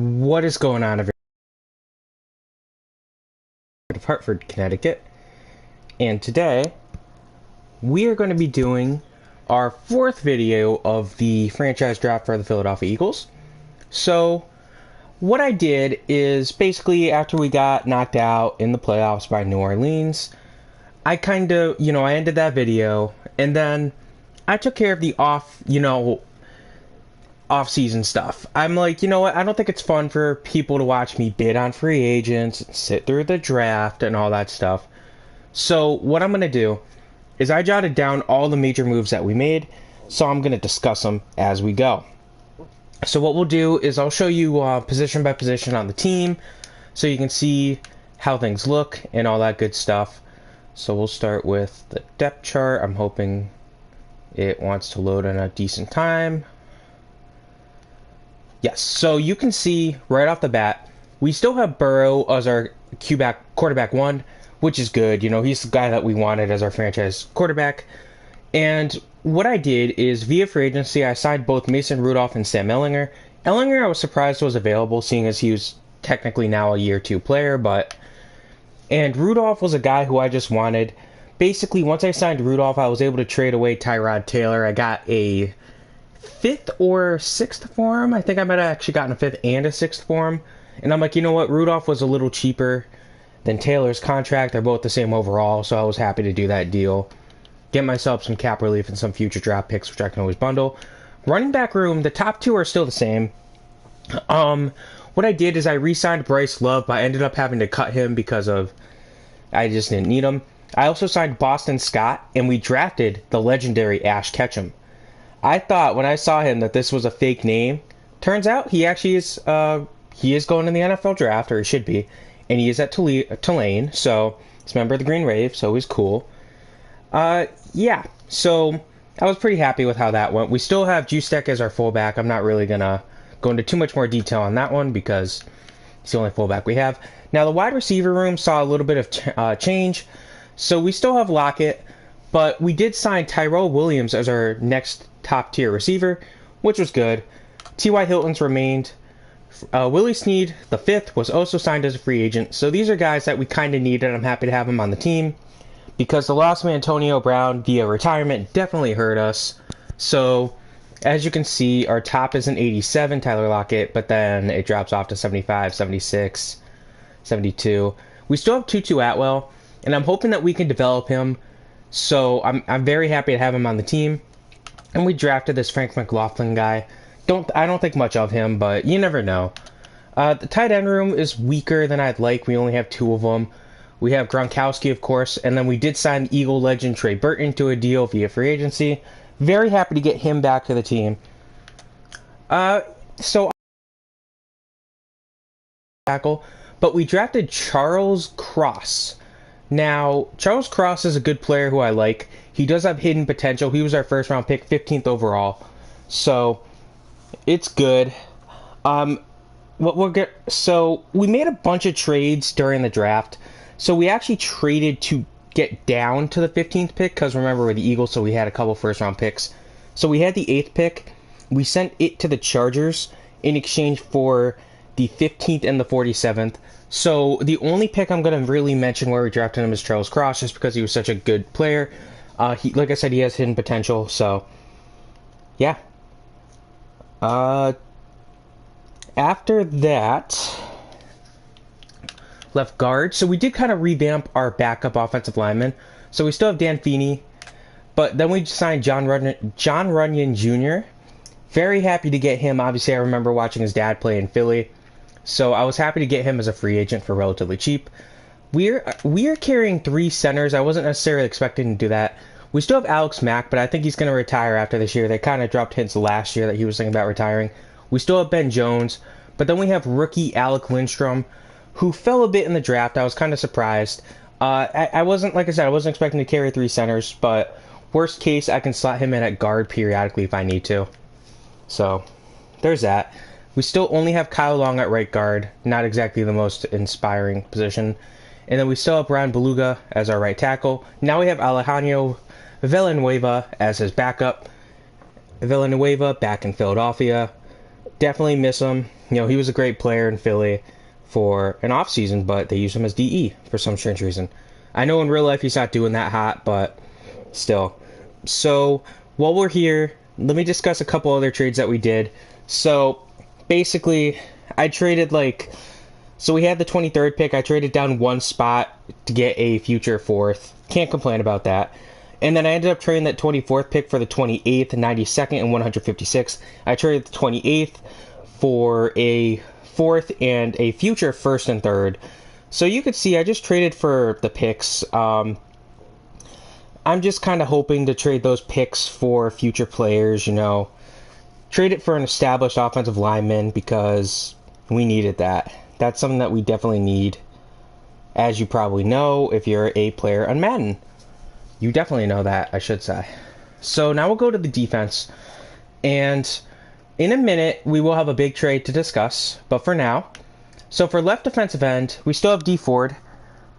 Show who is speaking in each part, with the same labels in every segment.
Speaker 1: What is going on, everybody? Of Hartford, Connecticut, and today we are going to be doing our fourth video of the franchise draft for the Philadelphia Eagles. So, what I did is basically after we got knocked out in the playoffs by New Orleans, I kind of, I ended that video, and then I took care of the off-season stuff. I'm like, you know what? I don't think it's fun for people to watch me bid on free agents, sit through the draft, and all that stuff. So what I'm going to do is I jotted down all the major moves that we made, so I'm going to discuss them as we go. So what we'll do is I'll show you position by position on the team, so you can see how things look and all that good stuff. So we'll start with the depth chart. I'm hoping it wants to load in a decent time. Yes, so you can see right off the bat, we still have Burrow as our quarterback one, which is good. He's the guy that we wanted as our franchise quarterback. And what I did is, via free agency, I signed both Mason Rudolph and Sam Ehlinger. Ehlinger, I was surprised was available, seeing as he was technically now a year two player, and Rudolph was a guy who I just wanted. Basically, once I signed Rudolph, I was able to trade away Tyrod Taylor. I got a fifth or sixth for him. I think I might have actually gotten a fifth and a sixth for him. And I'm like, you know what? Rudolph was a little cheaper than Taylor's contract. They're both the same overall, so I was happy to do that deal. Get myself some cap relief and some future draft picks, which I can always bundle. Running back room, the top two are still the same. What I did is I re-signed Bryce Love, but I ended up having to cut him because I just didn't need him. I also signed Boston Scott, and we drafted the legendary Ash Ketchum. I thought when I saw him that this was a fake name. Turns out he actually is. He is going in the NFL draft, or he should be, and he is at Tulane. So he's a member of the Green Wave, so he's cool. Yeah. So I was pretty happy with how that went. We still have Juszczyk as our fullback. I'm not really gonna go into too much more detail on that one because it's the only fullback we have. Now the wide receiver room saw a little bit of change. So we still have Lockett, but we did sign Tyrell Williams as our next top-tier receiver, which was good. T.Y. Hilton's remained. Willie Snead, the fifth, was also signed as a free agent. So these are guys that we kind of needed. I'm happy to have them on the team because the loss of Antonio Brown via retirement definitely hurt us. So as you can see, our top is an 87, Tyler Lockett, but then it drops off to 75, 76, 72. We still have Tutu Atwell, and I'm hoping that we can develop him. So I'm very happy to have him on the team. And we drafted this Frank McLaughlin guy. I don't think much of him, but you never know. The tight end room is weaker than I'd like. We only have two of them. We have Gronkowski, of course, and then we did sign Eagle legend Trey Burton to a deal via free agency. Very happy to get him back to the team. So tackle, but we drafted Charles Cross. Now, Charles Cross is a good player who I like. He does have hidden potential. He was our first round pick, 15th overall. So, it's good. So, we made a bunch of trades during the draft. So, we actually traded to get down to the 15th pick, because remember, we're the Eagles, so we had a couple first round picks. So, we had the 8th pick. We sent it to the Chargers in exchange for the 15th and the 47th. So, the only pick I'm going to really mention where we drafted him is Charles Cross, just because he was such a good player. Like I said, he has hidden potential, so, yeah. After that, left guard. So, we did kind of revamp our backup offensive lineman. So, we still have Dan Feeney, but then we signed John Runyon Jr. Very happy to get him. Obviously, I remember watching his dad play in Philly. So I was happy to get him as a free agent for relatively cheap. We are carrying three centers. I wasn't necessarily expecting to do that. We still have Alex Mack, but I think he's going to retire after this year. They kind of dropped hints last year that he was thinking about retiring. We still have Ben Jones, but then we have rookie Alec Lindstrom, who fell a bit in the draft. I was kind of surprised. I wasn't, like I said, I wasn't expecting to carry three centers, but worst case, I can slot him in at guard periodically if I need to. So there's that. We still only have Kyle Long at right guard, not exactly the most inspiring position. And then we still have Brian Beluga as our right tackle. Now we have Alejandro Villanueva as his backup. Villanueva back in Philadelphia. Definitely miss him. You know, he was a great player in Philly for an offseason, but they used him as DE for some strange reason. I know in real life he's not doing that hot, but still. So, while we're here, let me discuss a couple other trades that we did. So, basically, I traded so we had the 23rd pick. I traded down one spot to get a future fourth. Can't complain about that. And then I ended up trading that 24th pick for the 28th, 92nd, and 156th. I traded the 28th for a fourth and a future first and third. So you could see I just traded for the picks. I'm just kind of hoping to trade those picks for future players, you know. Trade it for an established offensive lineman because we needed that. That's something that we definitely need. As you probably know, if you're a player on Madden. You definitely know that, I should say. So now we'll go to the defense. And in a minute, we will have a big trade to discuss. But for now, so for left defensive end, we still have D Ford.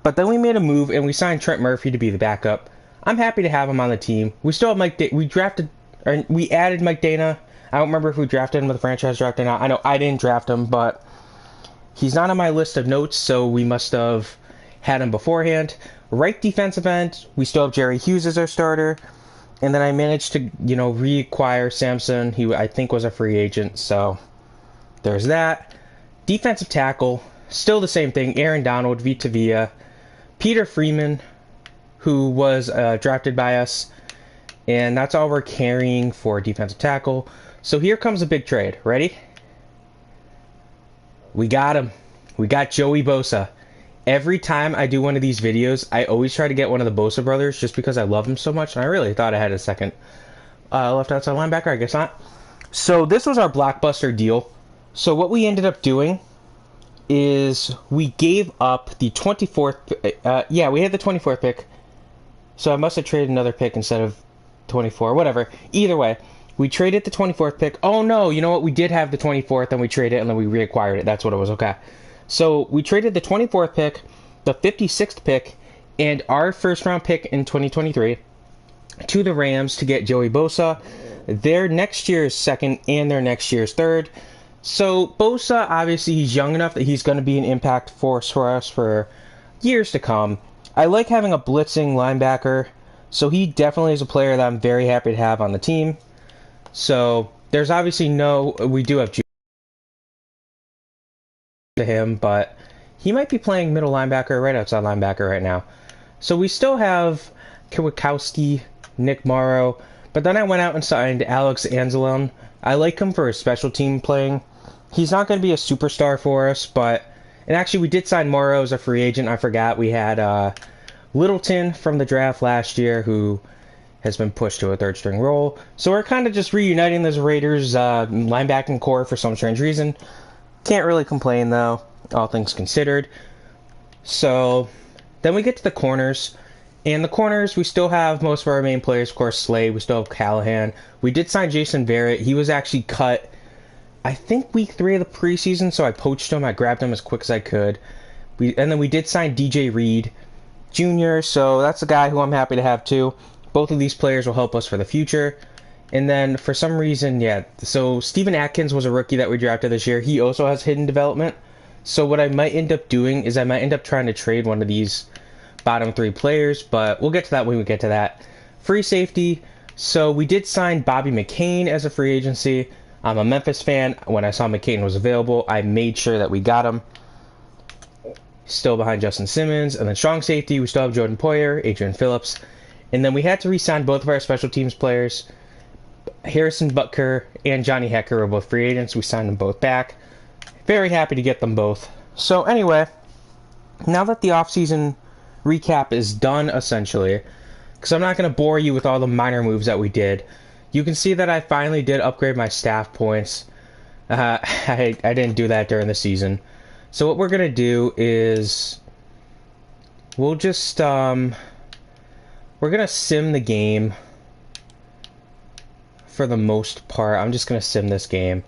Speaker 1: But then we made a move and we signed Trent Murphy to be the backup. I'm happy to have him on the team. We still have we added Mike Dana. I don't remember if we drafted him with the franchise draft or not. I know I didn't draft him, but he's not on my list of notes, so we must have had him beforehand. Right defensive end, we still have Jerry Hughes as our starter. And then I managed to, reacquire Samson. He, I think, was a free agent, so there's that. Defensive tackle, still the same thing. Aaron Donald, Vita Villa. Peter Freeman, who was drafted by us. And that's all we're carrying for defensive tackle. So here comes a big trade. Ready? We got him. We got Joey Bosa. Every time I do one of these videos, I always try to get one of the Bosa brothers just because I love them so much. And I really thought I had a second left outside linebacker. I guess not. So this was our blockbuster deal. So what we ended up doing is we gave up the 24th. We had the 24th pick. So I must have traded another pick instead of 24. Whatever. Either way, we traded the 24th pick. Oh, no. You know what? We did have the 24th, and we traded it, and then we reacquired it. That's what it was. Okay. So we traded the 24th pick, the 56th pick, and our first-round pick in 2023 to the Rams to get Joey Bosa, their next year's second and their next year's third. So Bosa, obviously, he's young enough that he's going to be an impact force for us for years to come. I like having a blitzing linebacker, so he definitely is a player that I'm very happy to have on the team. So there's obviously we do have to him, but he might be playing middle linebacker, right outside linebacker right now. So we still have Kwiatkowski, Nick Morrow, but then I went out and signed Alex Anzalone. I like him for his special team playing. He's not going to be a superstar for us, and actually we did sign Morrow as a free agent. I forgot we had Littleton from the draft last year who has been pushed to a third string role. So we're kind of just reuniting this Raiders linebacking core for some strange reason. Can't really complain, though, all things considered. So, then we get to the corners. And the corners, we still have most of our main players, of course, Slade. We still have Callahan. We did sign Jason Verrett. He was actually cut, I think, week 3 of the preseason, so I poached him. I grabbed him as quick as I could. And then we did sign DJ Reed Jr., so that's a guy who I'm happy to have, too. Both of these players will help us for the future. And then, for some reason, so Steven Atkins was a rookie that we drafted this year. He also has hidden development. So what I might end up doing is I might end up trying to trade one of these bottom 3 players, but we'll get to that when we get to that. Free safety. So we did sign Bobby McCain as a free agency. I'm a Memphis fan. When I saw McCain was available, I made sure that we got him. Still behind Justin Simmons. And then strong safety, we still have Jordan Poyer, Adrian Phillips. And then we had to re-sign both of our special teams players. Harrison Butker and Johnny Hecker were both free agents. We signed them both back. Very happy to get them both. So anyway, now that the offseason recap is done, essentially, because I'm not going to bore you with all the minor moves that we did, you can see that I finally did upgrade my staff points. I didn't do that during the season. So what we're going to do is we'll just, we're going to sim the game. For the most part, I'm just going to sim this game.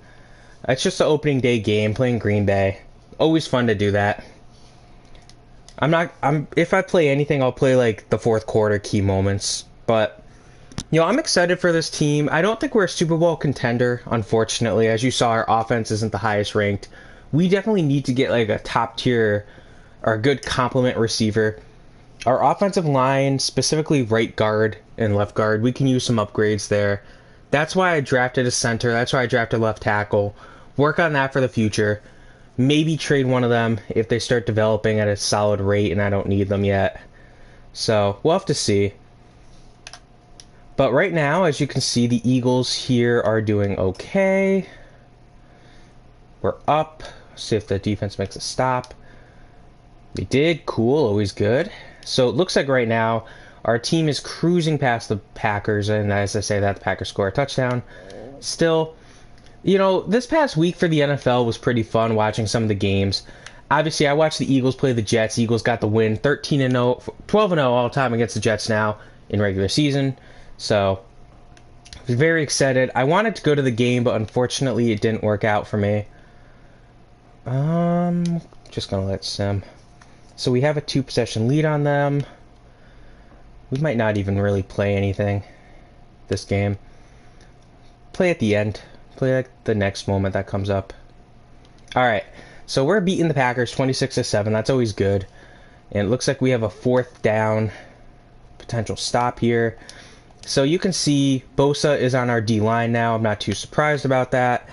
Speaker 1: It's just an opening day game, playing Green Bay. Always fun to do that. If I play anything, I'll play like the fourth quarter key moments. But I'm excited for this team. I don't think we're a Super Bowl contender, unfortunately. As you saw, our offense isn't the highest ranked. We definitely need to get like a top tier or a good complement receiver. Our offensive line, specifically right guard and left guard, we can use some upgrades there. That's why I drafted a center. That's why I drafted left tackle. Work on that for the future. Maybe trade one of them if they start developing at a solid rate and I don't need them yet. So we'll have to see. But right now, as you can see, the Eagles here are doing okay. We're up. See if the defense makes a stop. They did. Cool. Always good. So it looks like right now our team is cruising past the Packers, and as I say that, the Packers score a touchdown. Still, this past week for the NFL was pretty fun watching some of the games. Obviously, I watched the Eagles play the Jets. Eagles got the win, 13-0, 12-0 all time against the Jets now in regular season. So, I was very excited. I wanted to go to the game, but unfortunately it didn't work out for me. Just gonna let sim. So we have a 2-possession lead on them. We might not even really play anything this game. Play at the end. Play like the next moment that comes up. Alright, so we're beating the Packers 26-7. That's always good. And it looks like we have a 4th down potential stop here. So you can see Bosa is on our D-line now. I'm not too surprised about that.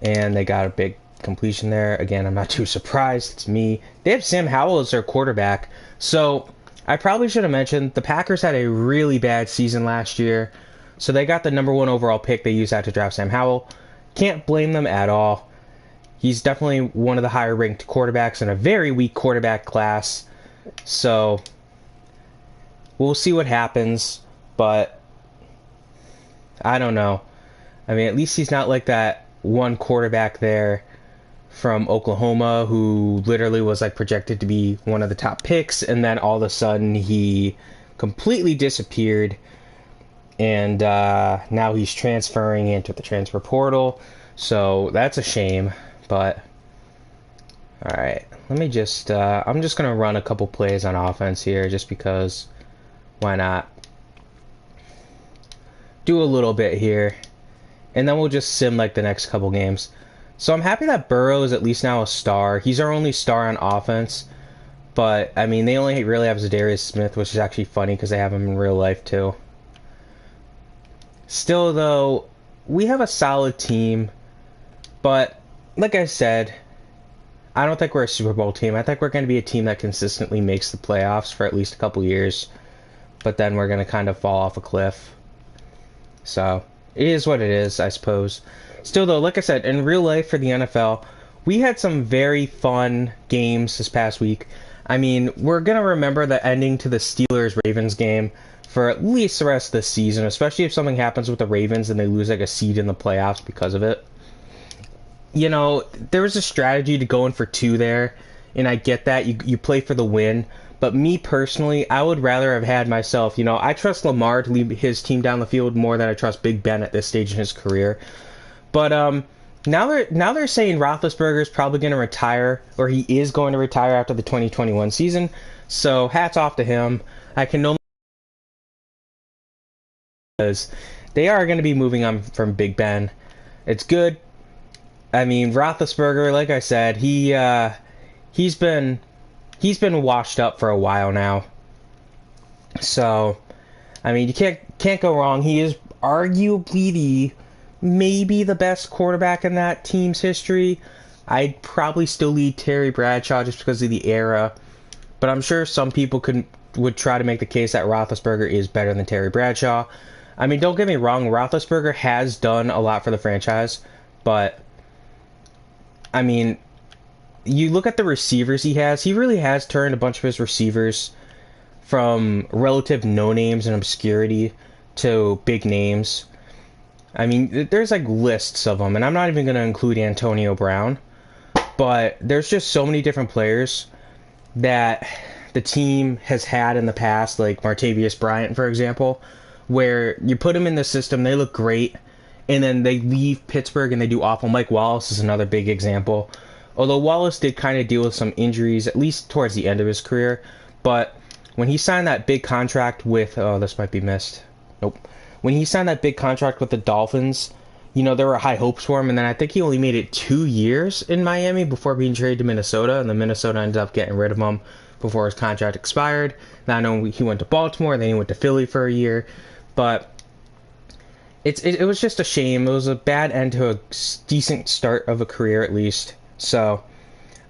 Speaker 1: And they got a big completion there. Again, I'm not too surprised. It's me. They have Sam Howell as their quarterback. So I probably should have mentioned the Packers had a really bad season last year. So they got the #1 overall pick. They used that to draft Sam Howell. Can't blame them at all. He's definitely one of the higher ranked quarterbacks in a very weak quarterback class. So we'll see what happens. But I don't know. I mean, at least he's not like that one quarterback there from Oklahoma who literally was like projected to be one of the top picks, and then all of a sudden he completely disappeared, and now he's transferring into the transfer portal. So that's a shame. But all right, let me just I'm just gonna run a couple plays on offense here just because why not? Do a little bit here, and then we'll just sim like the next couple games. So I'm happy that Burrow is at least now a star. He's our only star on offense, but I mean they only really have Zadarius Smith, which is actually funny because they have him in real life too. Still though, we have a solid team, but like I said, I don't think we're a Super Bowl team. I think we're going to be a team that consistently makes the playoffs for at least a couple years, but then we're going to kind of fall off a cliff. So, it is what it is, I suppose. Still, though, like I said, in real life for the NFL, we had some very fun games this past week. I mean, we're going to remember the ending to the Steelers-Ravens game for at least the rest of the season, especially if something happens with the Ravens and they lose like a seed in the playoffs because of it. There was a strategy to going for 2 there, and I get that. You play for the win. But me personally, I would rather have had myself, I trust Lamar to lead his team down the field more than I trust Big Ben at this stage in his career. But now they're saying Roethlisberger is probably going to retire, or he is going to retire after the 2021 season. So hats off to him. I can no because they are going to be moving on from Big Ben. It's good. I mean, Roethlisberger, like I said, he's been washed up for a while now. So, I mean, you can't go wrong. He is arguably maybe the best quarterback in that team's history. I'd probably still lead Terry Bradshaw just because of the era. But I'm sure some people would try to make the case that Roethlisberger is better than Terry Bradshaw. I mean, don't get me wrong, Roethlisberger has done a lot for the franchise, but I mean, you look at the receivers he really has turned a bunch of his receivers from relative no-names and obscurity to big names. I mean, there's like lists of them, and I'm not even going to include Antonio Brown, but there's just so many different players that the team has had in the past, like Martavius Bryant, for example, where you put them in the system, they look great, and then they leave Pittsburgh and they do awful. Mike Wallace is another big example. Although Wallace did kind of deal with some injuries, at least towards the end of his career. But when he signed that big contract with... Oh, this might be missed. Nope. when he signed that big contract with the Dolphins, you know, there were high hopes for him, and then I think he only made it 2 years in Miami before being traded to Minnesota, and then Minnesota ended up getting rid of him before his contract expired. Now I know he went to Baltimore, then he went to Philly for a year, but it was just a shame. It was a bad end to a decent start of a career, at least. So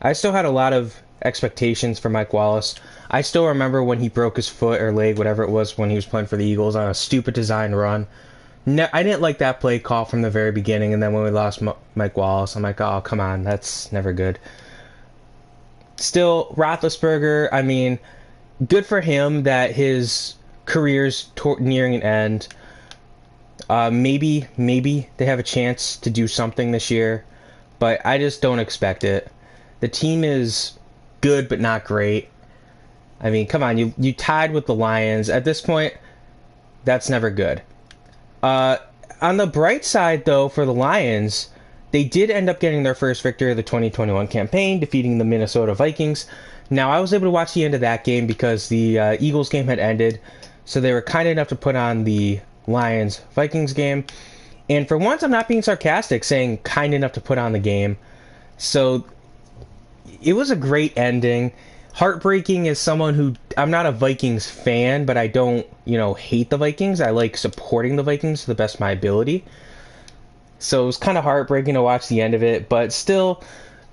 Speaker 1: I still had a lot of expectations for Mike Wallace. I still remember when he broke his foot or leg, whatever it was, when he was playing for the Eagles on a stupid design run. I didn't like that play call from the very beginning, and then when we lost Mike Wallace, I'm like, oh, come on, that's never good. Still, Roethlisberger, I mean, good for him that his career's nearing an end. Maybe they have a chance to do something this year, but I just don't expect it. The team is good, but not great. I mean, come on, you tied with the Lions. At this point, that's never good. On the bright side, though, for the Lions, they did end up getting their first victory of the 2021 campaign, defeating the Minnesota Vikings. Now, I was able to watch the end of that game because the Eagles game had ended, so they were kind enough to put on the Lions-Vikings game. And for once, I'm not being sarcastic, saying kind enough to put on the game. So it was a great ending. Heartbreaking as someone who, I'm not a Vikings fan, but I don't, hate the Vikings. I like supporting the Vikings to the best of my ability. So it was kind of heartbreaking to watch the end of it, but still,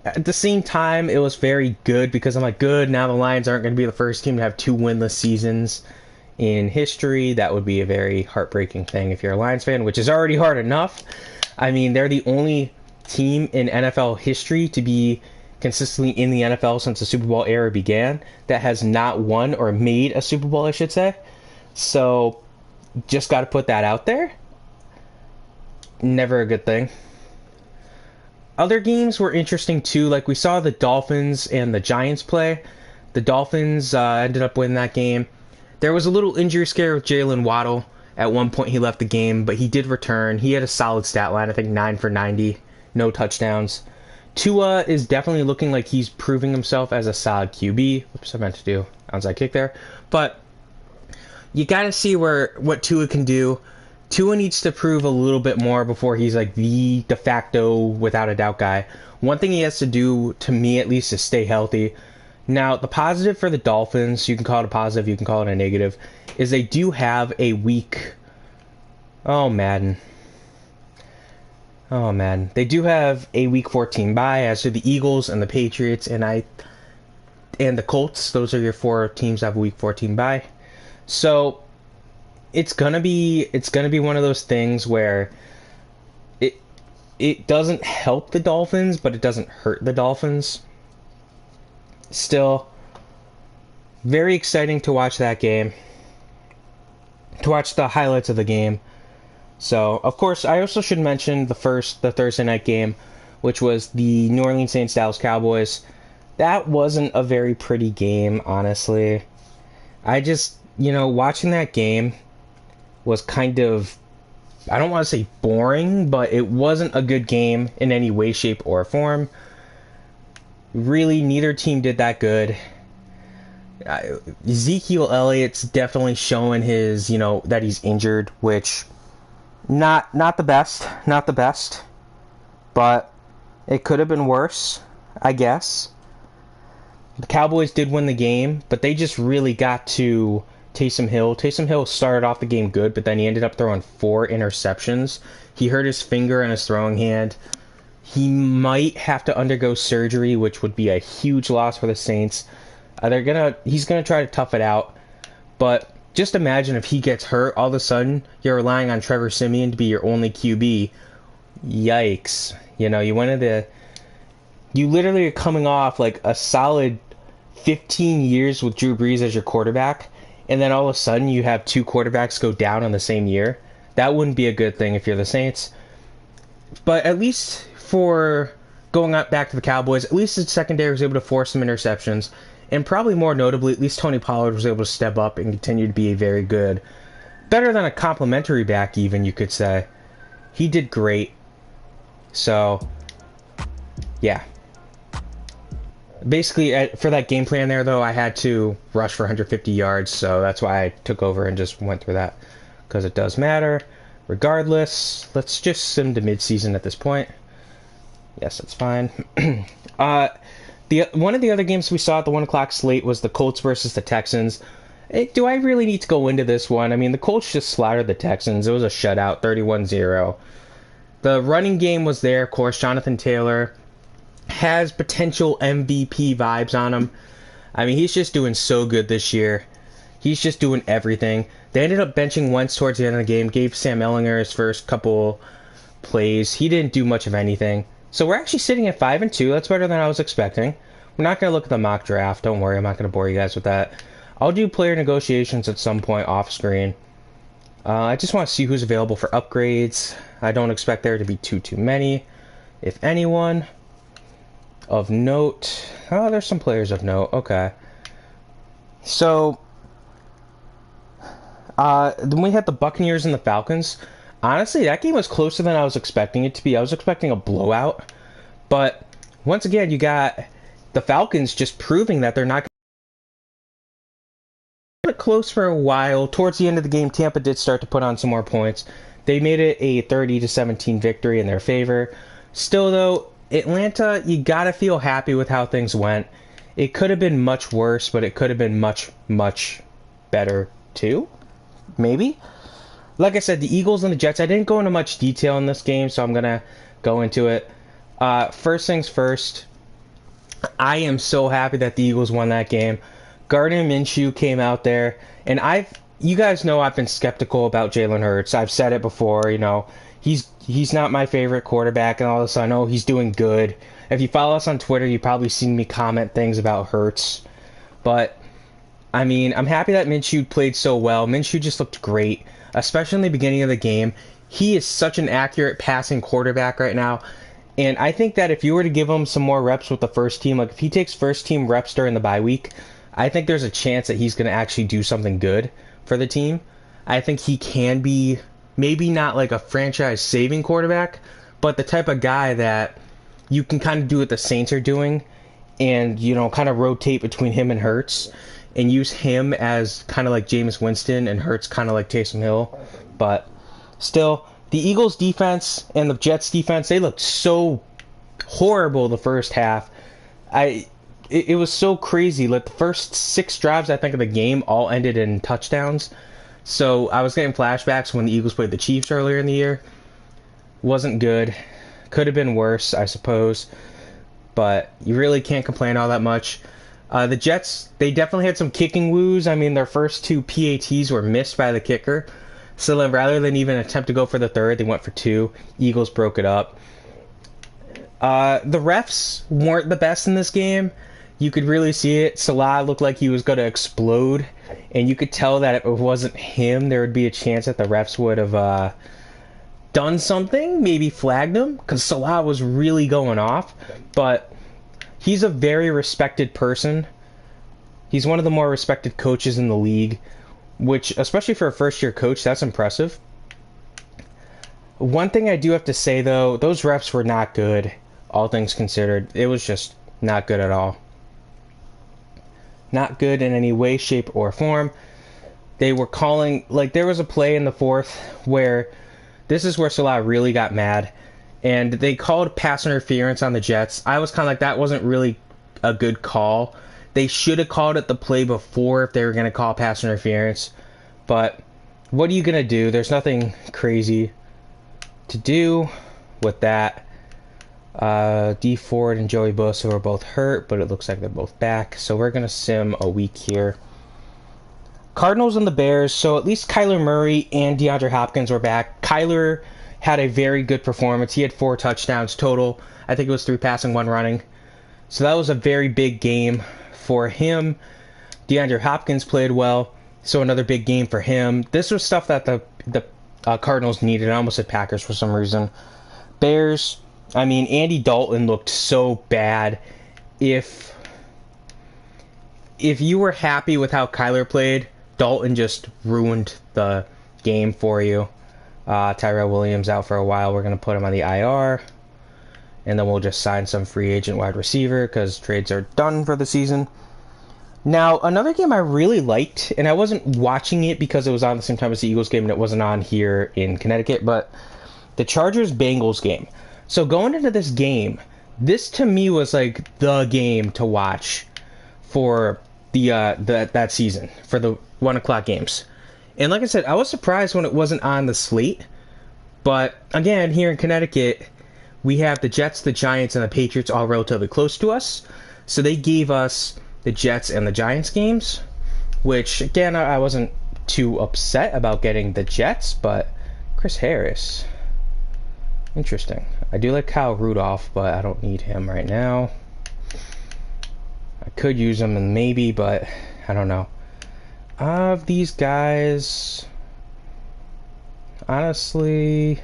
Speaker 1: at the same time, it was very good because I'm like, good, now the Lions aren't going to be the first team to have 2 winless seasons in history. That would be a very heartbreaking thing if you're a Lions fan, which is already hard enough. I mean, they're the only team in NFL history to be consistently in the NFL since the Super Bowl era began that has not won or made a Super Bowl, I should say. So, just got to put that out there. Never a good thing. Other games were interesting too. Like we saw the Dolphins and the Giants play. The Dolphins ended up winning that game. There was a little injury scare with Jalen Waddle. At one point he left the game, but he did return. He had a solid stat line, I think 9 for 90, no touchdowns. Tua is definitely looking like he's proving himself as a solid QB. Oops, I meant to do onside kick there. But you got to see what Tua can do. Tua needs to prove a little bit more before he's like the de facto, without a doubt guy. One thing he has to do, to me at least, is stay healthy. Now, the positive for the Dolphins, you can call it a positive, you can call it a negative, is they do have a week. Oh, Madden. They do have a Week 14 bye, as do the Eagles and the Patriots and the Colts. Those are your 4 teams that have a Week 14 bye. So it's gonna be one of those things where it doesn't help the Dolphins, but it doesn't hurt the Dolphins. Still, very exciting to watch that game. To watch the highlights of the game. So, of course, I also should mention the Thursday night game, which was the New Orleans Saints Dallas Cowboys. That wasn't a very pretty game, honestly. I just, watching that game was kind of, I don't want to say boring, but it wasn't a good game in any way, shape, or form. Really, neither team did that good. Ezekiel Elliott's definitely showing his, that he's injured, which not the best, but it could have been worse, I guess. The Cowboys did win the game, but they just really got to Taysom Hill. Taysom Hill started off the game good, but then he ended up throwing 4 interceptions. He hurt his finger and his throwing hand. He might have to undergo surgery, which would be a huge loss for the Saints. He's gonna try to tough it out, but just imagine if he gets hurt, all of a sudden you're relying on Trevor Siemian to be your only QB. Yikes! You literally are coming off like a solid 15 years with Drew Brees as your quarterback, and then all of a sudden you have 2 quarterbacks go down in the same year. That wouldn't be a good thing if you're the Saints. But at least for going back to the Cowboys, at least the secondary was able to force some interceptions. And probably more notably, at least Tony Pollard was able to step up and continue to be a very good, better than a complimentary back even, you could say. He did great. So, yeah. Basically, for that game plan there, though, I had to rush for 150 yards, so that's why I took over and just went through that. because it does matter. Regardless, let's just sim to midseason at this point. Yes, that's fine. One of the other games we saw at the 1 o'clock slate was the Colts versus the Texans. Do I really need to go into this one? I mean, the Colts just slaughtered the Texans. It was a shutout, 31-0. The running game was there, of course. Jonathan Taylor has potential MVP vibes on him. I mean, he's just doing so good this year. He's just doing everything. They ended up benching Wentz towards the end of the game, gave Sam Ehlinger his first couple plays. He didn't do much of anything. So we're actually sitting at 5-2. That's better than I was expecting. We're not going to look at the mock draft. Don't worry, I'm not going to bore you guys with that. I'll do player negotiations at some point off screen. I just want to see who's available for upgrades. I don't expect there to be too many, if anyone. Of note. Oh, there's some players of note. Okay. So, then we had the Buccaneers and the Falcons. Honestly, that game was closer than I was expecting it to be. I was expecting a blowout. But, once again, you got the Falcons just proving that they're not close for a while. Towards the end of the game, Tampa did start to put on some more points. They made it a 30-17 victory in their favor. Still, though, Atlanta, you gotta feel happy with how things went. It could have been much worse, but it could have been much, much better, too. Maybe? Like I said, the Eagles and the Jets, I didn't go into much detail in this game, so I'm going to go into it. First things first, I am so happy that the Eagles won that game. Gardner Minshew came out there, and you guys know I've been skeptical about Jalen Hurts. I've said it before, he's not my favorite quarterback, and all of a sudden, he's doing good. If you follow us on Twitter, you've probably seen me comment things about Hurts. But, I mean, I'm happy that Minshew played so well. Minshew just looked great, especially in the beginning of the game. He is such an accurate passing quarterback right now. And I think that if you were to give him some more reps with the first team, like if he takes first team reps during the bye week, I think there's a chance that he's going to actually do something good for the team. I think he can be maybe not like a franchise-saving quarterback, but the type of guy that you can kind of do what the Saints are doing and, kind of rotate between him and Hurts and use him as kind of like Jameis Winston and Hurts kind of like Taysom Hill. But still, the Eagles defense and the Jets defense, they looked so horrible the first half. It was so crazy. Like the first 6 drives, I think, of the game all ended in touchdowns. So I was getting flashbacks when the Eagles played the Chiefs earlier in the year. Wasn't good. Could have been worse, I suppose. But you really can't complain all that much. The Jets, they definitely had some kicking woos. I mean, their first 2 PATs were missed by the kicker. So then rather than even attempt to go for the third, they went for 2. Eagles broke it up. The refs weren't the best in this game. You could really see it. Salah looked like he was going to explode. And you could tell that if it wasn't him, there would be a chance that the refs would have done something. Maybe flagged him. Because Salah was really going off. But he's a very respected person. He's one of the more respected coaches in the league. Which, especially for a first-year coach, that's impressive. One thing I do have to say, though, those refs were not good, all things considered. It was just not good at all. Not good in any way, shape, or form. They were calling, like, there was a play in the fourth where, this is where Salah really got mad, and they called pass interference on the Jets. I was kind of like, that wasn't really a good call. They should have called it the play before if they were going to call pass interference. But what are you going to do? There's nothing crazy to do with that. D Ford and Joey Bosa are both hurt, but it looks like they're both back. So we're going to sim a week here. Cardinals and the Bears. So at least Kyler Murray and DeAndre Hopkins were back. Kyler had a very good performance. He had 4 touchdowns total. I think it was 3 passing, 1 running. So that was a very big game for him. DeAndre Hopkins played well, so another big game for him. This was stuff that the Cardinals needed. I almost said Packers for some reason. Bears, I mean, Andy Dalton looked so bad. If you were happy with how Kyler played, Dalton just ruined the game for you. Tyrell Williams out for a while. We're going to put him on the IR. And then we'll just sign some free agent wide receiver because trades are done for the season. Now, another game I really liked, and I wasn't watching it because it was on the same time as the Eagles game and it wasn't on here in Connecticut, but the Chargers-Bengals game. So going into this game, this to me was like the game to watch for that season, for the 1 o'clock games. And like I said, I was surprised when it wasn't on the slate, but again, here in Connecticut, we have the Jets, the Giants, and the Patriots all relatively close to us, so they gave us the Jets and the Giants games, which, again, I wasn't too upset about getting the Jets, but Chris Harris, interesting. I do like Kyle Rudolph, but I don't need him right now. I could use him and maybe, but I don't know. Of these guys, honestly,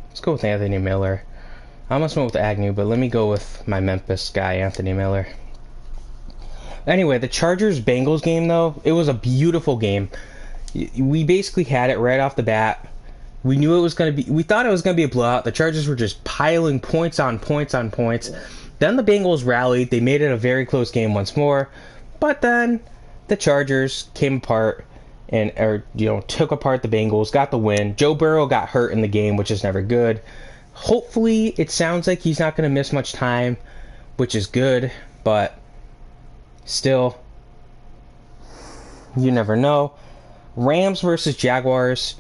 Speaker 1: let's go with Anthony Miller. I almost went with Agnew, but let me go with my Memphis guy, Anthony Miller. Anyway, the Chargers-Bengals game, though, it was a beautiful game. We basically had it right off the bat. We knew it was going to be... We thought it was going to be a blowout. The Chargers were just piling points on points on points. Then the Bengals rallied. They made it a very close game once more. But then the Chargers came apart and took apart the Bengals, got the win. Joe Burrow got hurt in the game, which is never good. Hopefully, it sounds like he's not going to miss much time, which is good, but still, you never know. Rams versus Jaguars.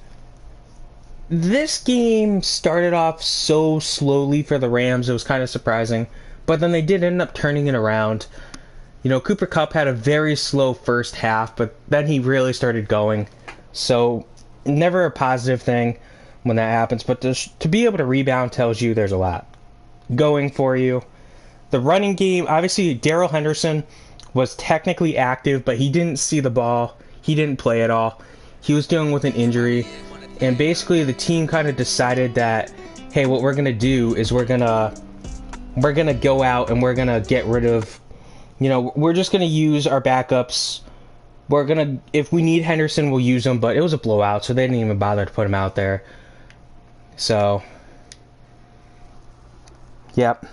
Speaker 1: This game started off so slowly for the Rams, it was kind of surprising, but then they did end up turning it around. Cooper Kupp had a very slow first half, but then he really started going, so never a positive thing when that happens, but to be able to rebound tells you there's a lot going for you. The running game, obviously Darrell Henderson was technically active, but he didn't see the ball. He didn't play at all. He was dealing with an injury, and basically the team kind of decided that, hey, what we're going to do is we're going to go out and we're going to get rid of, we're just going to use our backups. If we need Henderson, we'll use him, but it was a blowout, so they didn't even bother to put him out there. So, yep.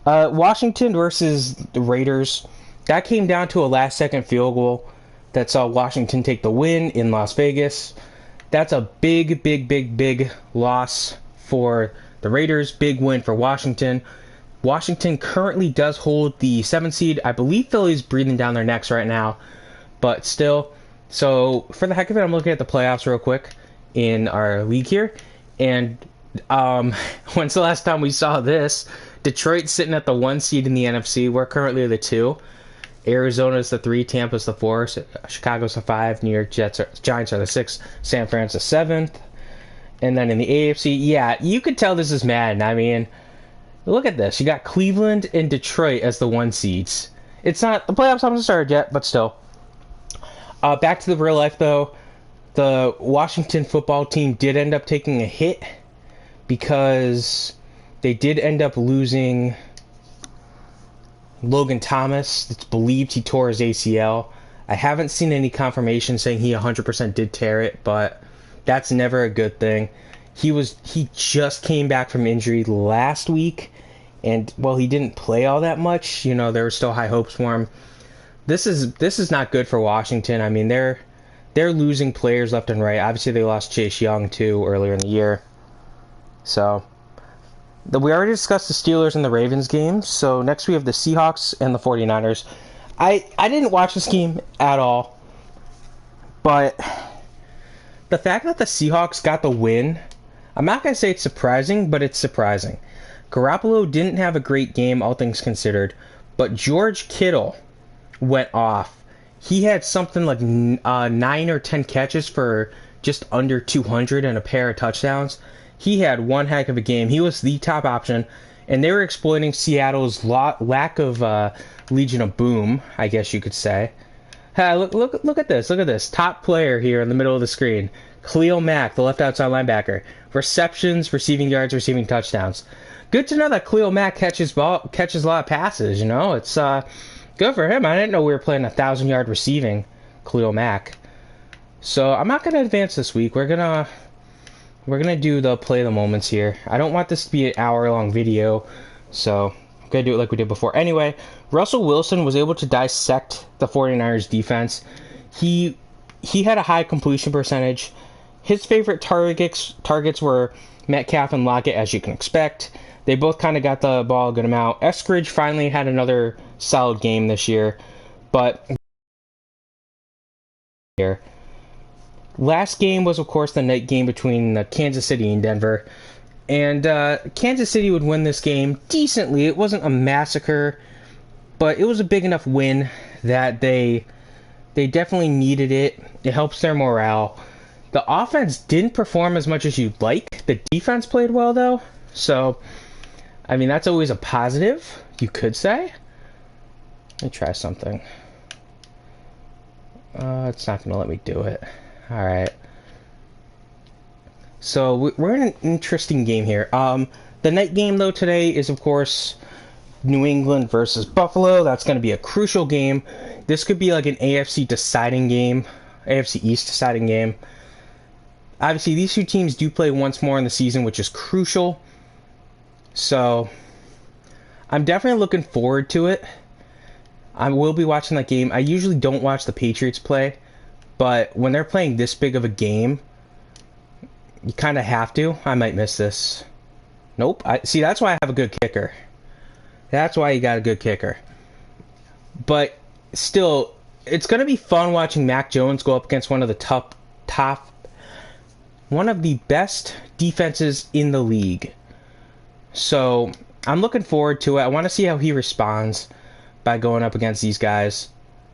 Speaker 1: Washington versus the Raiders. That came down to a last-second field goal that saw Washington take the win in Las Vegas. That's a big, big, big, big loss for the Raiders. Big win for Washington. Washington currently does hold the 7th seed. I believe Philly's breathing down their necks right now, but still. So, for the heck of it, I'm looking at the playoffs real quick in our league here. And when's the last time we saw this? Detroit's sitting at the 1 seed in the NFC. We're currently the 2. Arizona's the 3. Tampa's the 4. Chicago's the 5. New York Giants are the 6. San Francisco 7th. And then in the AFC, yeah, you could tell this is Madden. I mean, look at this. You got Cleveland and Detroit as the 1 seeds. It's not... The playoffs haven't started yet, but still. Back to the real life, though. The Washington football team did end up taking a hit because they did end up losing Logan Thomas. It's believed he tore his ACL. I haven't seen any confirmation saying he 100% did tear it, but that's never a good thing. He just came back from injury last week, and well, he didn't play all that much. There were still high hopes for him. This is not good for Washington. I mean, they're losing players left and right. Obviously, they lost Chase Young, too, earlier in the year. So, we already discussed the Steelers and the Ravens games. So, next we have the Seahawks and the 49ers. I didn't watch this game at all. But the fact that the Seahawks got the win, I'm not going to say it's surprising, but it's surprising. Garoppolo didn't have a great game, all things considered. But George Kittle went off. He had something like 9 or 10 catches for just under 200 and a pair of touchdowns. He had one heck of a game. He was the top option, and they were exploiting Seattle's lack of Legion of Boom, I guess you could say. Look at this. Look at this. Top player here in the middle of the screen. Cleo Mac, the left outside linebacker. Receptions, receiving yards, receiving touchdowns. Good to know that Cleo Mac catches a lot of passes, It's good for him. I didn't know we were playing 1,000-yard receiving Cleo Mac. So I'm not gonna advance this week. We're gonna do the play of the moments here. I don't want this to be an hour-long video, so Gotta do it like we did before. Anyway, Russell Wilson was able to dissect the 49ers defense. He had a high completion percentage. His favorite targets were Metcalf and Lockett, as you can expect. They both kind of got the ball a good amount. Eskridge finally had another solid game this year, but here. Last game was, of course, the night game between Kansas City and Denver. And Kansas City would win this game decently. It wasn't a massacre, but it was a big enough win that they definitely needed it. It helps their morale. The offense didn't perform as much as you'd like. The defense played well, though. So, I mean, that's always a positive, you could say. Let me try something. It's not going to let me do it. All right. So we're in an interesting game here. The night game, though, today is, of course, New England versus Buffalo. That's going to be a crucial game. This could be like an AFC deciding game, AFC East deciding game. Obviously, these two teams do play once more in the season, which is crucial. So I'm definitely looking forward to it. I will be watching that game. I usually don't watch the Patriots play, but when they're playing this big of a game, you kind of have to. I might miss this. Nope. See, that's why I have a good kicker. That's why you got a good kicker. But still, it's going to be fun watching Mac Jones go up against one of the one of the best defenses in the league. So I'm looking forward to it. I want to see how he responds by going up against these guys.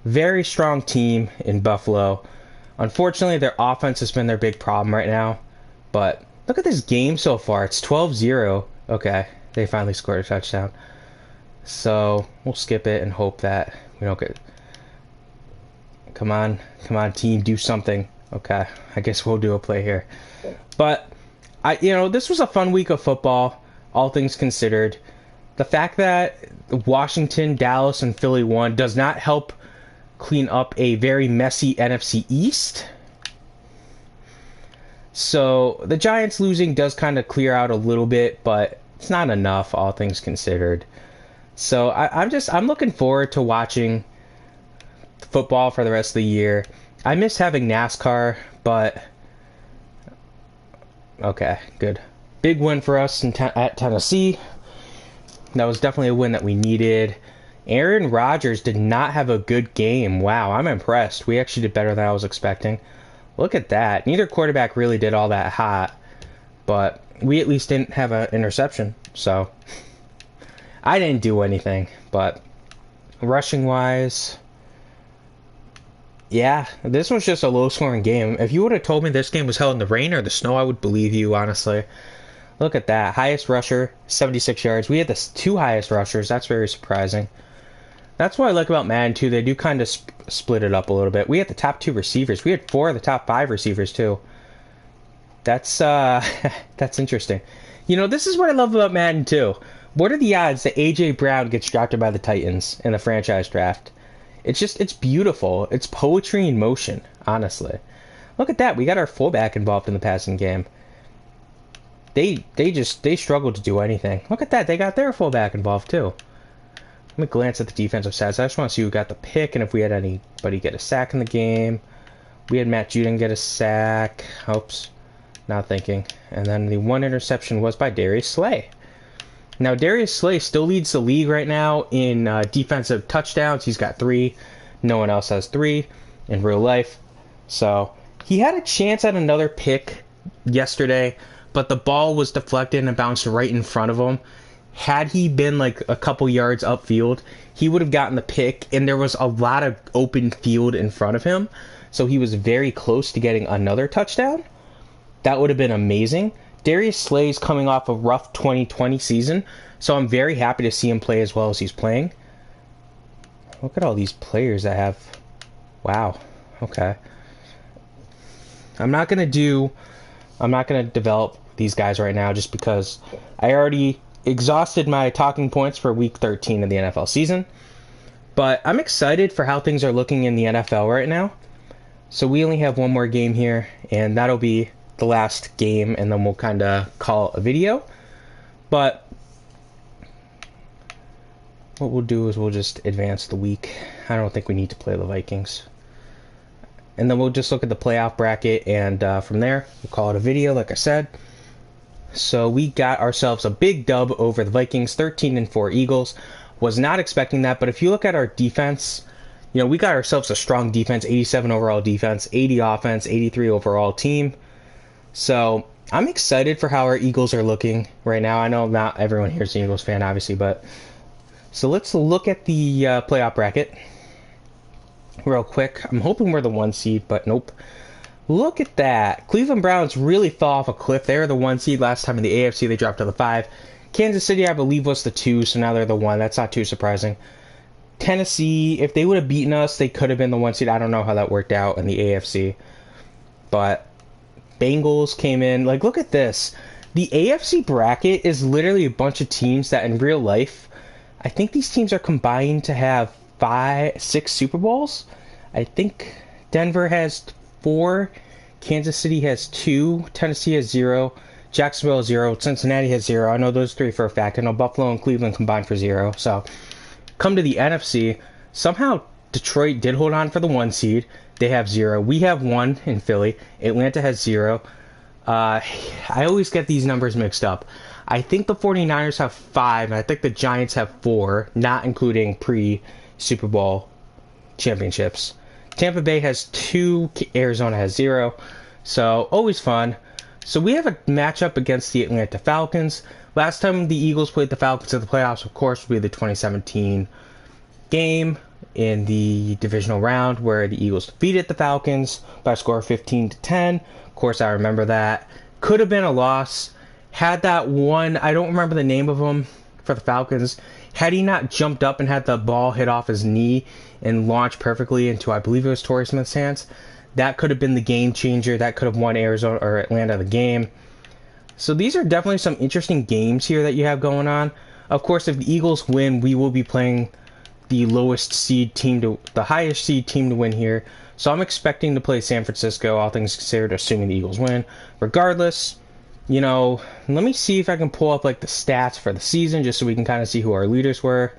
Speaker 1: Very strong team in Buffalo. Unfortunately, their offense has been their big problem right now. But look at this game so far. It's 12-0. Okay, they finally scored a touchdown. So we'll skip it and hope that we don't get... Come on, team, do something. Okay, I guess we'll do a play here. But, this was a fun week of football, all things considered. The fact that Washington, Dallas, and Philly won does not help clean up a very messy NFC East. So the Giants losing does kind of clear out a little bit, but it's not enough, all things considered. So I'm looking forward to watching football for the rest of the year. I miss having NASCAR, but okay, good. Big win for us at Tennessee. That was definitely a win that we needed. Aaron Rodgers did not have a good game. Wow, I'm impressed. We actually did better than I was expecting. Look at that. Neither quarterback really did all that hot, but we at least didn't have an interception. So I didn't do anything, but rushing-wise, yeah, this was just a low-scoring game. If you would have told me this game was held in the rain or the snow, I would believe you, honestly. Look at that. Highest rusher, 76 yards. We had the two highest rushers. That's very surprising. That's what I like about Madden, too. They do kind of split it up a little bit. We had the top 2 receivers. We had 4 of the top 5 receivers, too. That's that's interesting. This is what I love about Madden, too. What are the odds that A.J. Brown gets drafted by the Titans in the franchise draft? It's beautiful. It's poetry in motion, honestly. Look at that. We got our fullback involved in the passing game. They struggled to do anything. Look at that. They got their fullback involved, too. Let me glance at the defensive stats. I just want to see who got the pick and if we had anybody get a sack in the game. We had Matt Judon get a sack. Oops. Not thinking. And then the one interception was by Darius Slay. Now, Darius Slay still leads the league right now in defensive touchdowns. He's got 3. No one else has 3 in real life. So, he had a chance at another pick yesterday, but the ball was deflected and bounced right in front of him. Had he been like a couple yards upfield, he would have gotten the pick, and there was a lot of open field in front of him. So, he was very close to getting another touchdown. That would have been amazing. Darius Slay's coming off a rough 2020 season, so I'm very happy to see him play as well as he's playing. Look at all these players I have. Wow. Okay. I'm not going to develop these guys right now just because I already exhausted my talking points for week 13 of the NFL season. But I'm excited for how things are looking in the NFL right now. So we only have one more game here, and that'll be the last game, and then we'll kind of call a video. But what we'll do is we'll just advance the week. I don't think we need to play the Vikings. And then we'll just look at the playoff bracket, and from there, we'll call it a video, like I said. So we got ourselves a big dub over the Vikings, 13-4 Eagles. Was not expecting that, but if you look at our defense, you know, we got ourselves a strong defense, 87 overall defense, 80 offense, 83 overall team. So I'm excited for how our Eagles are looking right now. I know not everyone here is an Eagles fan, obviously, but so let's look at the playoff bracket real quick. I'm hoping we're the 1 seed, but nope. Look at that. Cleveland Browns really fell off a cliff. They were the 1 seed last time in the AFC. They dropped to the 5. Kansas City, I believe, was the 2, so now they're the 1. That's not too surprising. Tennessee, if they would have beaten us, they could have been the 1 seed. I don't know how that worked out in the AFC. But Bengals came in. Like, look at this. The AFC bracket is literally a bunch of teams that in real life, I think these teams are combined to have 6 Super Bowls. I think Denver has 4, Kansas City has 2, Tennessee has 0, Jacksonville has 0, Cincinnati has 0. I know those 3 for a fact. I know Buffalo and Cleveland combined for 0. So, come to the NFC. Somehow, Detroit did hold on for the 1 seed. They have 0. We have 1 in Philly. Atlanta has 0. I always get these numbers mixed up. I think the 49ers have 5, and I think the Giants have 4, not including pre-Super Bowl championships. Tampa Bay has 2, Arizona has 0. So, always fun. So, we have a matchup against the Atlanta Falcons. Last time the Eagles played the Falcons in the playoffs, of course, would be the 2017 game in the divisional round where the Eagles defeated the Falcons by a score of 15-10. Of course, I remember that. Could have been a loss. Had that one, I don't remember the name of him for the Falcons. Had he not jumped up and had the ball hit off his knee and launched perfectly into, I believe it was Torrey Smith's hands, that could have been the game changer. That could have won Arizona or Atlanta the game. So these are definitely some interesting games here that you have going on. Of course, if the Eagles win, we will be playing the lowest seed team to the highest seed team to win here. So I'm expecting to play San Francisco, all things considered, assuming the Eagles win. Regardless, you know, let me see if I can pull up like the stats for the season just so we can kind of see who our leaders were.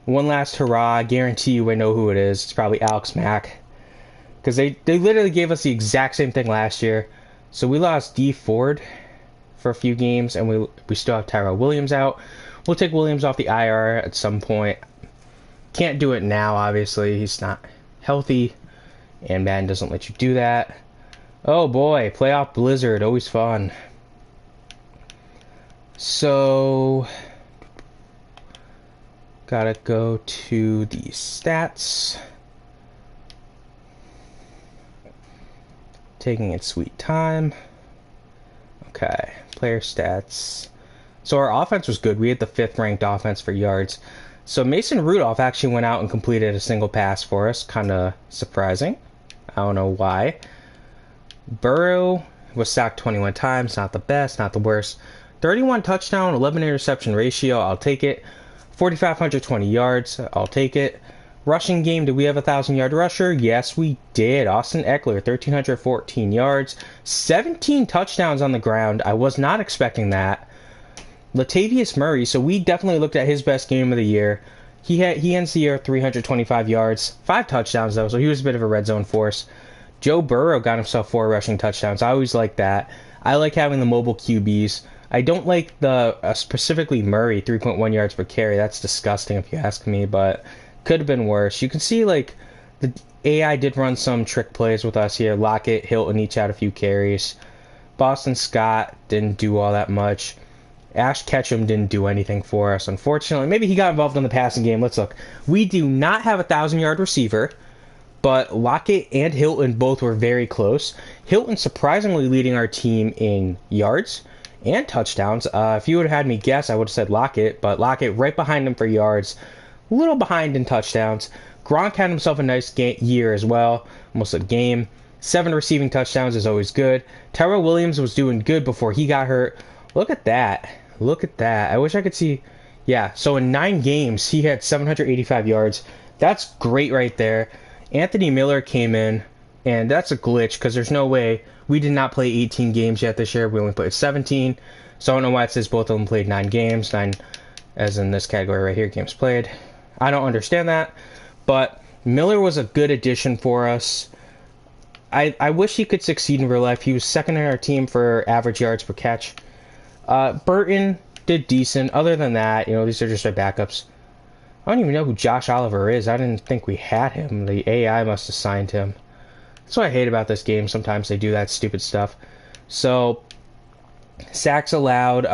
Speaker 1: One last hurrah. I guarantee you I know who it is. It's probably Alex Mack. Because they literally gave us the exact same thing last year. So we lost D Ford for a few games, and we still have Tyrell Williams out. We'll take Williams off the IR at some point. Can't do it now, obviously. He's not healthy, and Madden doesn't let you do that. Oh boy, playoff blizzard, always fun. So, gotta go to the stats. Taking its sweet time. Okay, player stats. So our offense was good. We had the 5th ranked offense for yards. So Mason Rudolph actually went out and completed a single pass for us. Kind of surprising. I don't know why. Burrow was sacked 21 times. Not the best, not the worst. 31 touchdown, 11 interception ratio. I'll take it. 4,520 yards. I'll take it. Rushing game, did we have a 1,000-yard rusher? Yes, we did. Austin Eckler, 1,314 yards. 17 touchdowns on the ground. I was not expecting that. Latavius Murray, so we definitely looked at his best game of the year. He ends the year 325 yards. 5 touchdowns, though, so he was a bit of a red zone force. Joe Burrow got himself 4 rushing touchdowns. I always like that. I like having the mobile QBs. I don't like the, specifically Murray, 3.1 yards per carry. That's disgusting if you ask me, but could have been worse. You can see, like, the AI did run some trick plays with us here. Lockett, Hilton each had a few carries. Boston Scott didn't do all that much. Ash Ketchum didn't do anything for us, unfortunately. Maybe he got involved in the passing game. Let's look. We do not have a 1,000-yard receiver, but Lockett and Hilton both were very close. Hilton surprisingly leading our team in yards and touchdowns. If you would have had me guess, I would have said Lockett, but Lockett right behind him for yards. A little behind in touchdowns. Gronk had himself a nice year as well. Almost a game. 7 receiving touchdowns is always good. Tyrell Williams was doing good before he got hurt. Look at that. Look at that. I wish I could see. Yeah, so in 9 games, he had 785 yards. That's great right there. Anthony Miller came in, and that's a glitch because there's no way. We did not play 18 games yet this year. We only played 17. So I don't know why it says both of them played 9 games. as in this category right here, games played. I don't understand that, but Miller was a good addition for us. I wish he could succeed in real life. He was second in our team for average yards per catch. Burton did decent. Other than that, these are just our backups. I don't even know who Josh Oliver is. I didn't think we had him. The AI must have signed him. That's what I hate about this game. Sometimes they do that stupid stuff. So, sacks allowed.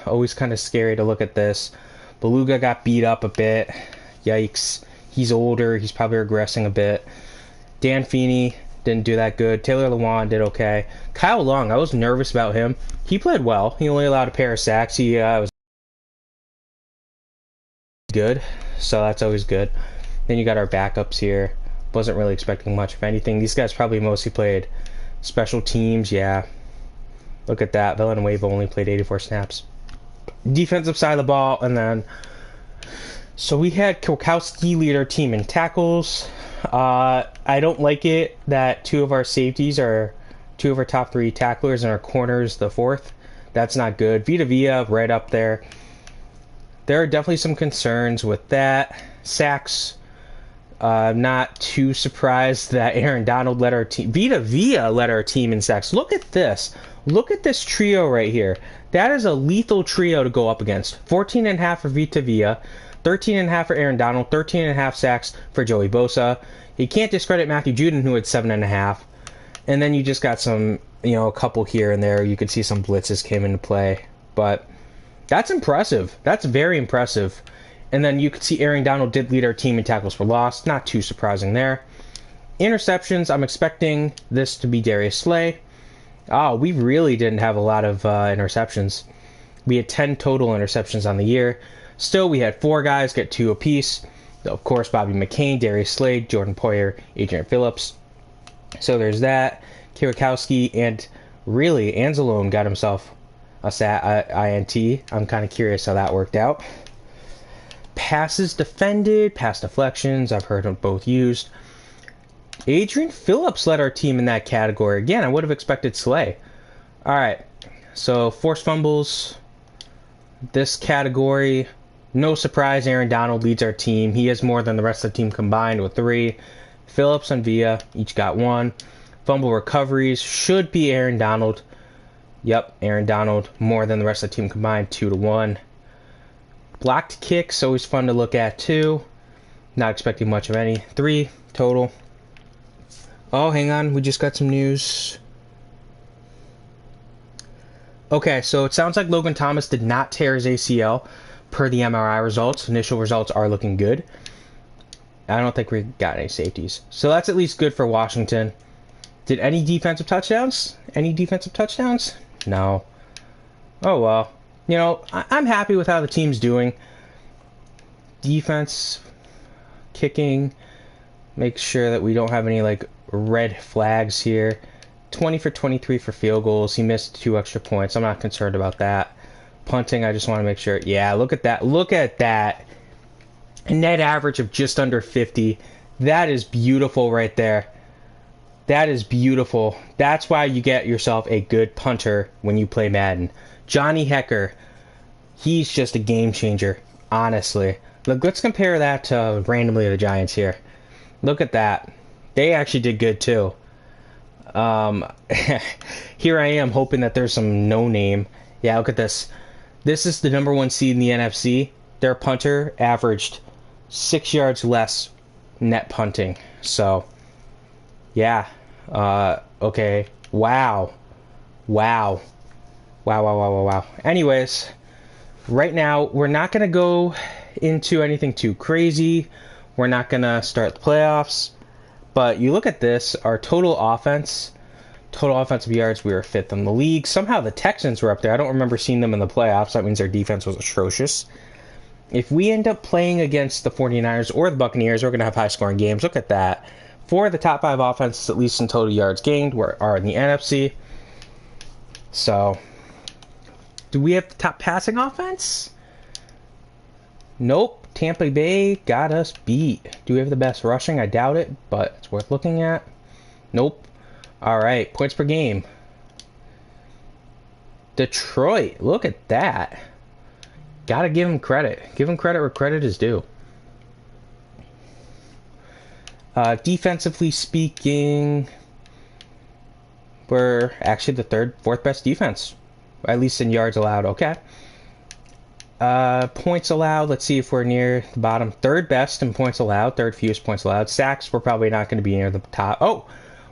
Speaker 1: Always kind of scary to look at this. Beluga got beat up a bit. Yikes. He's older. He's probably regressing a bit. Dan Feeney didn't do that good. Taylor Lewan did okay. Kyle Long, I was nervous about him. He played well. He only allowed a pair of sacks. He was good, so that's always good. Then you got our backups here. Wasn't really expecting much, if anything. These guys probably mostly played special teams. Yeah. Look at that. Villanueva only played 84 snaps. Defensive side of the ball, and then... So we had Kwiatkowski lead our team in tackles. I don't like it that two of our top three tacklers and our corners the fourth. That's not good. Vita Villa right up there. There are definitely some concerns with that. Sacks. I'm not too surprised that Aaron Donald led our team. Vita Villa led our team in sacks. Look at this. Look at this trio right here. That is a lethal trio to go up against. 14.5 for Vita Villa. 13.5 for Aaron Donald, 13.5 sacks for Joey Bosa. You can't discredit Matthew Judon, who had 7.5. And then you just got some, a couple here and there. You could see some blitzes came into play. But that's impressive. That's very impressive. And then you could see Aaron Donald did lead our team in tackles for loss. Not too surprising there. Interceptions, I'm expecting this to be Darius Slay. Oh, we really didn't have a lot of interceptions. We had 10 total interceptions on the year. Still, we had 4 guys get 2 apiece. Of course, Bobby McCain, Darius Slade, Jordan Poyer, Adrian Phillips. So there's that. Kwiatkowski, and really, Anzalone got himself a INT. I'm kind of curious how that worked out. Passes defended, pass deflections, I've heard them both used. Adrian Phillips led our team in that category. Again, I would have expected Slay. Alright, so forced fumbles. This category, no surprise, Aaron Donald leads our team. He has more than the rest of the team combined with 3. Phillips and Villa each got 1. Fumble recoveries should be Aaron Donald. Yep, Aaron Donald more than the rest of the team combined, 2-1. Blocked kicks, always fun to look at too. Not expecting much of any. 3 total. Oh, hang on, we just got some news. Okay, so it sounds like Logan Thomas did not tear his ACL per the MRI results. Initial results are looking good. I don't think we got any safeties. So that's at least good for Washington. Did any defensive touchdowns? Any defensive touchdowns? No. Oh, well. I'm happy with how the team's doing. Defense, kicking, make sure that we don't have any, red flags here. 20 for 23 for field goals. He missed 2 extra points. I'm not concerned about that. Punting, I just want to make sure. Yeah, look at that. Look at that. A net average of just under 50. That is beautiful right there. That is beautiful. That's why you get yourself a good punter when you play Madden. Johnny Hecker, he's just a game changer, honestly. Look, let's compare that to randomly the Giants here. Look at that. They actually did good too. Here I am hoping that there's some no-name. Yeah, look at this. This is the number 1 seed in the NFC. Their punter averaged 6 yards less net punting. So, yeah. Okay. Wow. Anyways, right now, we're not going to go into anything too crazy. We're not going to start the playoffs. But you look at this, our total offensive yards, we were 5th in the league. Somehow the Texans were up there. I don't remember seeing them in the playoffs. That means their defense was atrocious. If we end up playing against the 49ers or the Buccaneers, we're going to have high-scoring games. Look at that. 4 of the top 5 offenses, at least in total yards gained, are in the NFC. So, do we have the top passing offense? Nope. Tampa Bay got us beat. Do we have the best rushing? I doubt it, but it's worth looking at. Nope. All right, points per game. Detroit, look at that. Gotta give him credit. Give him credit where credit is due. Defensively speaking, we're actually the fourth best defense, at least in yards allowed. Okay. Points allowed. Let's see if we're near the bottom. Third best in points allowed. Third fewest points allowed. Sacks, we're probably not going to be near the top. Oh,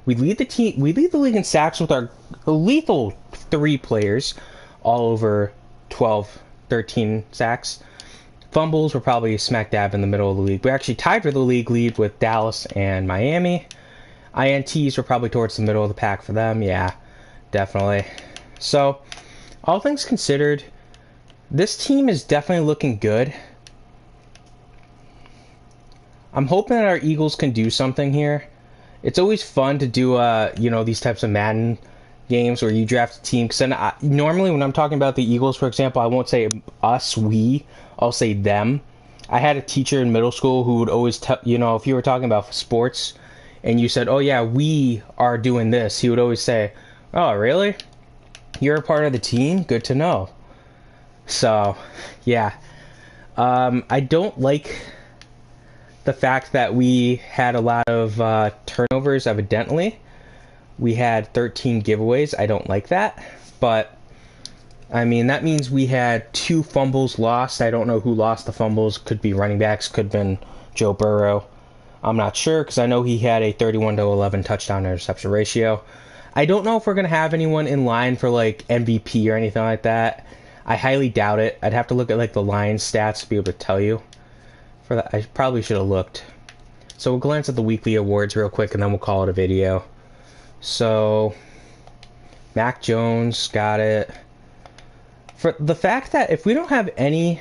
Speaker 1: we lead the team. We lead the league in sacks with our lethal 3 players, all over 12, 13 sacks. Fumbles, we're probably smack dab in the middle of the league. We're actually tied for the league lead with Dallas and Miami. INTs, we're probably towards the middle of the pack for them. Yeah, definitely. So, all things considered, this team is definitely looking good. I'm hoping that our Eagles can do something here. It's always fun to do, these types of Madden games where you draft a team. Because normally when I'm talking about the Eagles, for example, I won't say us, we. I'll say them. I had a teacher in middle school who would always tell, if you were talking about sports and you said, oh yeah, we are doing this, he would always say, oh, really? You're a part of the team? Good to know. So, yeah. I don't like the fact that we had a lot of turnovers, evidently. We had 13 giveaways. I don't like that. But, I mean, that means we had 2 fumbles lost. I don't know who lost the fumbles. Could be running backs. Could have been Joe Burrow. I'm not sure because I know he had a 31-11 touchdown interception ratio. I don't know if we're going to have anyone in line for, like, MVP or anything like that. I highly doubt it. I'd have to look at, like, the Lions stats to be able to tell you. For that, I probably should have looked. So we'll glance at the weekly awards real quick and then we'll call it a video. So, Mac Jones, got it. For the fact that if we don't have any,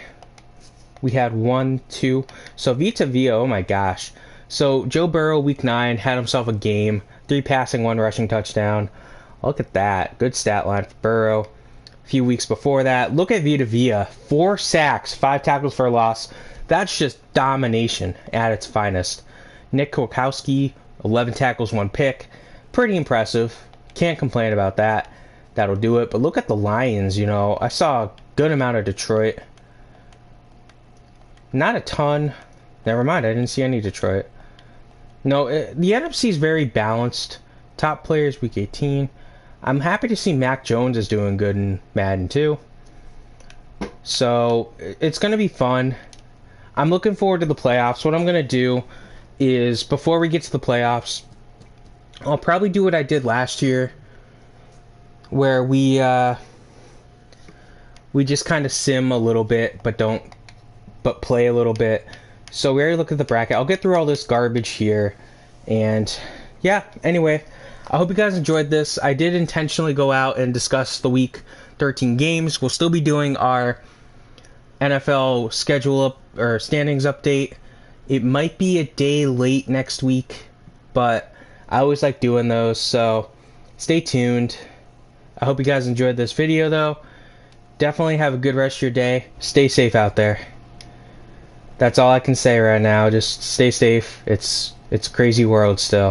Speaker 1: we had 1, 2. So Vita Vea, oh my gosh. So Joe Burrow, week 9, had himself a game. 3 passing, 1 rushing touchdown. Look at that. Good stat line for Burrow. A few weeks before that, look at Vita Vea. 4 sacks, 5 tackles for a loss. That's just domination at its finest. Nick Kwiatkowski, 11 tackles, 1 pick. Pretty impressive. Can't complain about that. That'll do it. But look at the Lions, I saw a good amount of Detroit. Not a ton. Never mind, I didn't see any Detroit. No, the NFC is very balanced. Top players, week 18. I'm happy to see Mac Jones is doing good in Madden, too. So, it's going to be fun. I'm looking forward to the playoffs. What I'm going to do is, before we get to the playoffs, I'll probably do what I did last year, where we just kind of sim a little bit, but play a little bit. So we already looked at the bracket. I'll get through all this garbage here, and yeah. Anyway, I hope you guys enjoyed this. I did intentionally go out and discuss the week 13 games. We'll still be doing our NFL schedule or standings update. It might be a day late next week, but I always like doing those, so stay tuned. I hope you guys enjoyed this video, though. Definitely have a good rest of your day. Stay safe out there. That's all I can say right now. Just stay safe. It's a crazy world still.